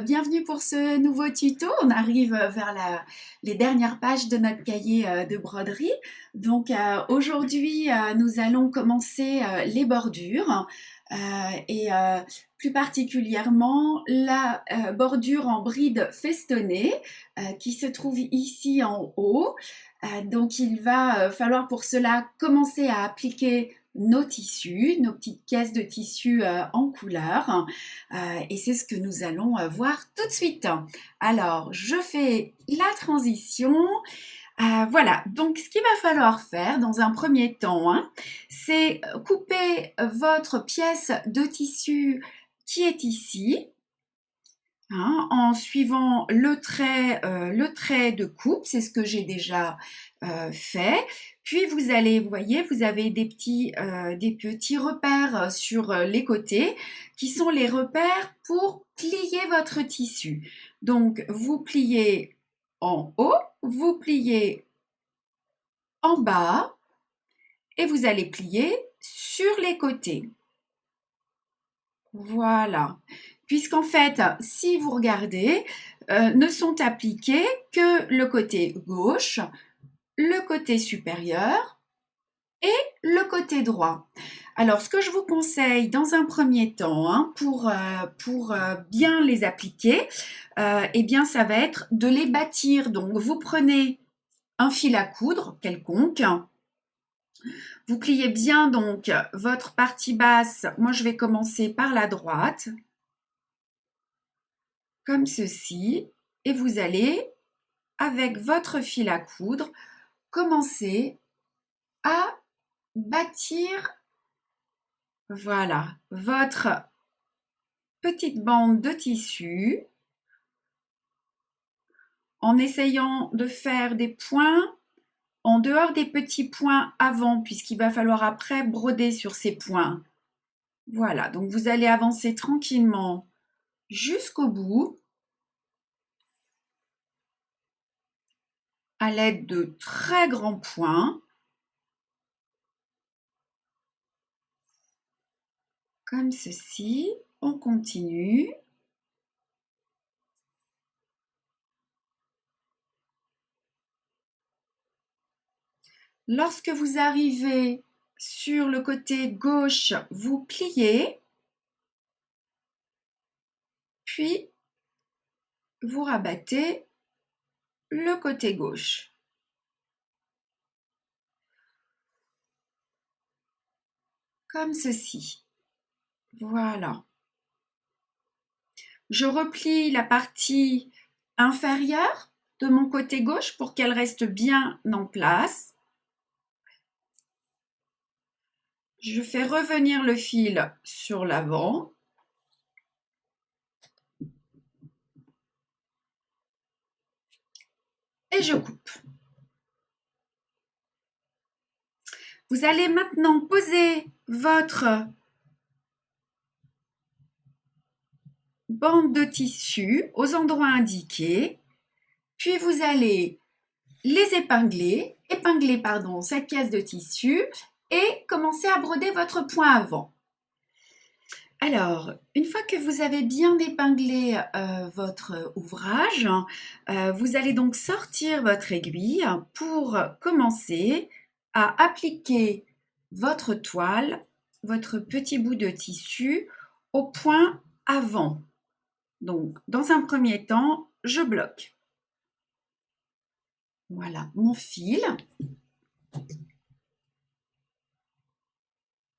bienvenue pour ce nouveau tuto. On arrive vers les dernières pages de notre cahier de broderie. Donc aujourd'hui, nous allons commencer les bordures et plus particulièrement la bordure en bride festonnée qui se trouve ici en haut. Donc il va falloir pour cela commencer à appliquer nos tissus, nos petites caisses de tissus en couleur. Et c'est ce que nous allons voir tout de suite. Alors, je fais la transition. Voilà, donc ce qu'il va falloir faire dans un premier temps, c'est couper votre pièce de tissu qui est ici. En suivant le trait de coupe, c'est ce que j'ai déjà fait. Puis vous allez, vous voyez, vous avez des petits repères sur les côtés qui sont les repères pour plier votre tissu. Donc vous pliez en haut, vous pliez en bas et vous allez plier sur les côtés. Voilà. Puisqu'en fait, si vous regardez, ne sont appliqués que le côté gauche, le côté supérieur et le côté droit. Alors, ce que je vous conseille dans un premier temps, pour bien les appliquer, eh bien, ça va être de les bâtir. Donc, vous prenez un fil à coudre quelconque. Vous pliez bien donc votre partie basse. Moi, je vais commencer par la droite, comme ceci, et vous allez, avec votre fil à coudre, commencer à bâtir, voilà, votre petite bande de tissu en essayant de faire des points en dehors des petits points avant, puisqu'il va falloir après broder sur ces points. Voilà, donc vous allez avancer tranquillement jusqu'au bout à l'aide de très grands points, comme ceci. On continue. Lorsque vous arrivez sur le côté gauche, vous pliez, puis vous rabattez le côté gauche. Comme ceci. Voilà. Je replie la partie inférieure de mon côté gauche pour qu'elle reste bien en place. Je fais revenir le fil sur l'avant. Et je coupe. Vous allez maintenant poser votre bande de tissu aux endroits indiqués, puis vous allez épingler cette pièce de tissu et commencer à broder votre point avant. Alors, une fois que vous avez bien épinglé votre ouvrage, vous allez donc sortir votre aiguille pour commencer à appliquer votre toile, votre petit bout de tissu au point avant. Donc, dans un premier temps, je bloque. Voilà mon fil.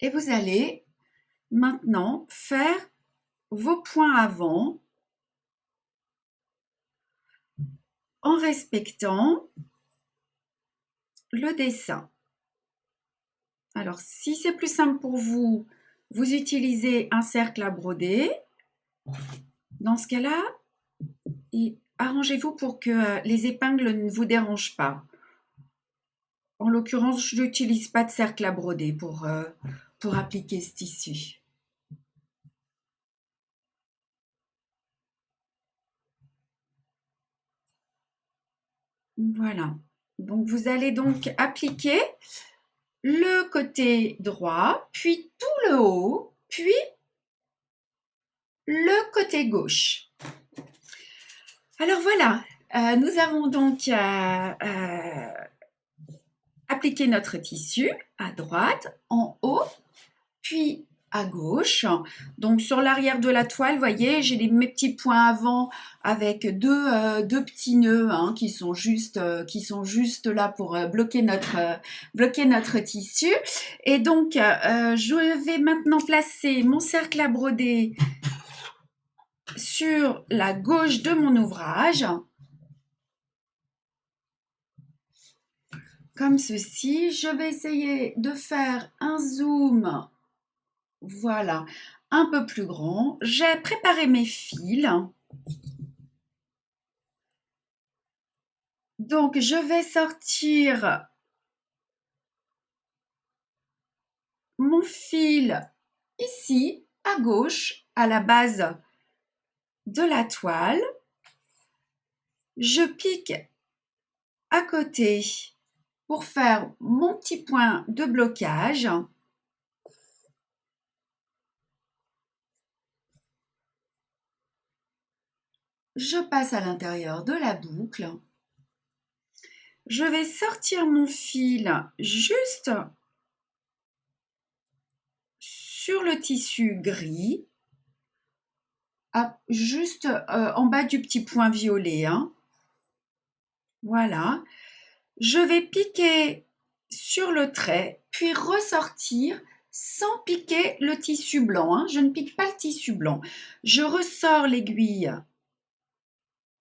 Et vous allez maintenant faire vos points avant en respectant le dessin. Alors, si c'est plus simple pour vous, vous utilisez un cercle à broder. Dans ce cas-là, arrangez-vous pour que les épingles ne vous dérangent pas. En l'occurrence, je n'utilise pas de cercle à broder pour appliquer ce tissu. Voilà. Donc, vous allez donc appliquer le côté droit, puis tout le haut, puis le côté gauche. Alors voilà, nous avons donc appliqué notre tissu à droite, en haut, puis à gauche. Donc sur l'arrière de la toile, vous voyez, j'ai mes petits points avant avec deux petits nœuds hein, qui sont juste là pour bloquer notre tissu. Et donc, je vais maintenant placer mon cercle à broder sur la gauche de mon ouvrage, comme ceci. Je vais essayer de faire un zoom, voilà, un peu plus grand. J'ai préparé mes fils. Donc, je vais sortir mon fil ici, à gauche, à la base de la toile. Je pique à côté pour faire mon petit point de blocage. Je passe à l'intérieur de la boucle. Je vais sortir mon fil juste sur le tissu gris, juste en bas du petit point violet. Hein. Voilà. Je vais piquer sur le trait, puis ressortir sans piquer le tissu blanc. Hein. Je ne pique pas le tissu blanc. Je ressors l'aiguille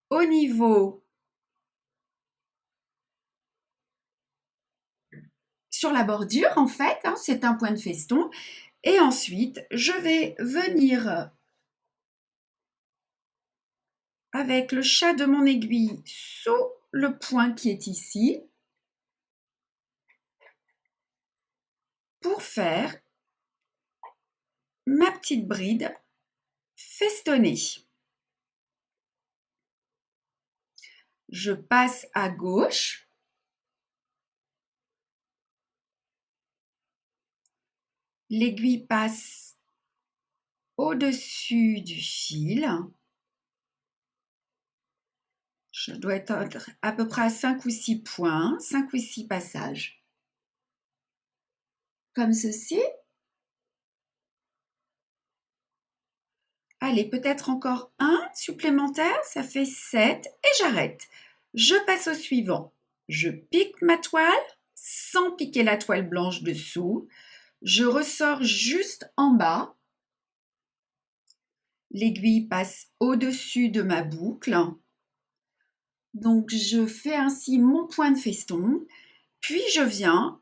au niveau sur la bordure en fait, hein, c'est un point de feston. Et ensuite, je vais venir avec le chat de mon aiguille sous le point qui est ici pour faire ma petite bride festonnée. Je passe à gauche. L'aiguille passe au-dessus du fil. Je dois être à peu près à 5 ou 6 points, 5 ou 6 passages. Comme ceci. Allez, peut-être encore un supplémentaire, ça fait 7 et j'arrête. Je passe au suivant. Je pique ma toile sans piquer la toile blanche dessous. Je ressors juste en bas. L'aiguille passe au-dessus de ma boucle. Donc, je fais ainsi mon point de feston. Puis, je viens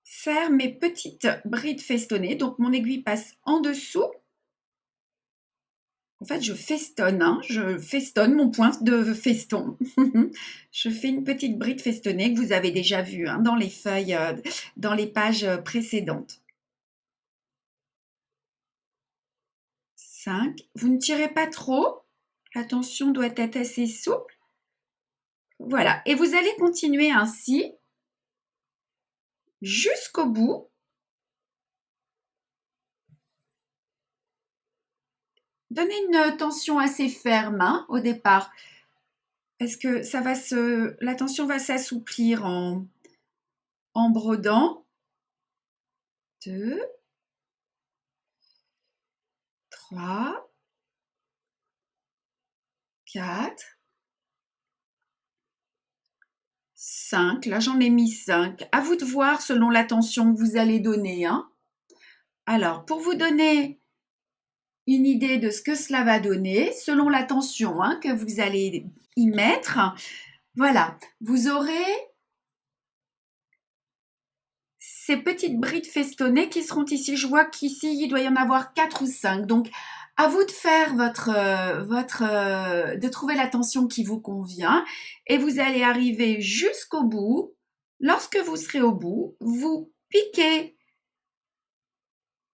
faire mes petites brides festonnées. Donc, mon aiguille passe en dessous. En fait, je festonne, hein, je festonne mon point de feston. Je fais une petite bride festonnée que vous avez déjà vue hein, dans les feuilles, dans les pages précédentes. 5. Vous ne tirez pas trop. La tension doit être assez souple. Voilà. Et vous allez continuer ainsi jusqu'au bout. Donnez une tension assez ferme hein, au départ. Parce que la tension va s'assouplir en brodant. 2, 3, 4, 5. Là, j'en ai mis 5. À vous de voir selon la tension que vous allez donner. Hein. Alors, pour vous donner une idée de ce que cela va donner, selon la tension hein, que vous allez y mettre, voilà, vous aurez ces petites brides festonnées qui seront ici. Je vois qu'ici, il doit y en avoir 4 ou 5. Donc, à vous de faire de trouver la tension qui vous convient et vous allez arriver jusqu'au bout. Lorsque vous serez au bout, vous piquez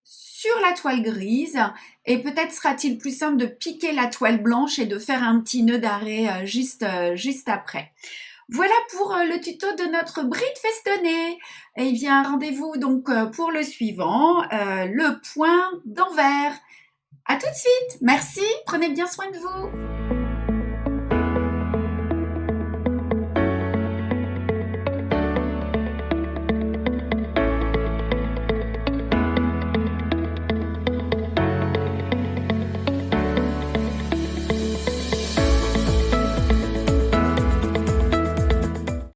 sur la toile grise et peut-être sera-t-il plus simple de piquer la toile blanche et de faire un petit nœud d'arrêt juste après. Voilà pour le tuto de notre bride festonnée. Eh bien, rendez-vous donc pour le suivant, le point d'envers. À tout de suite. Merci. Prenez bien soin de vous.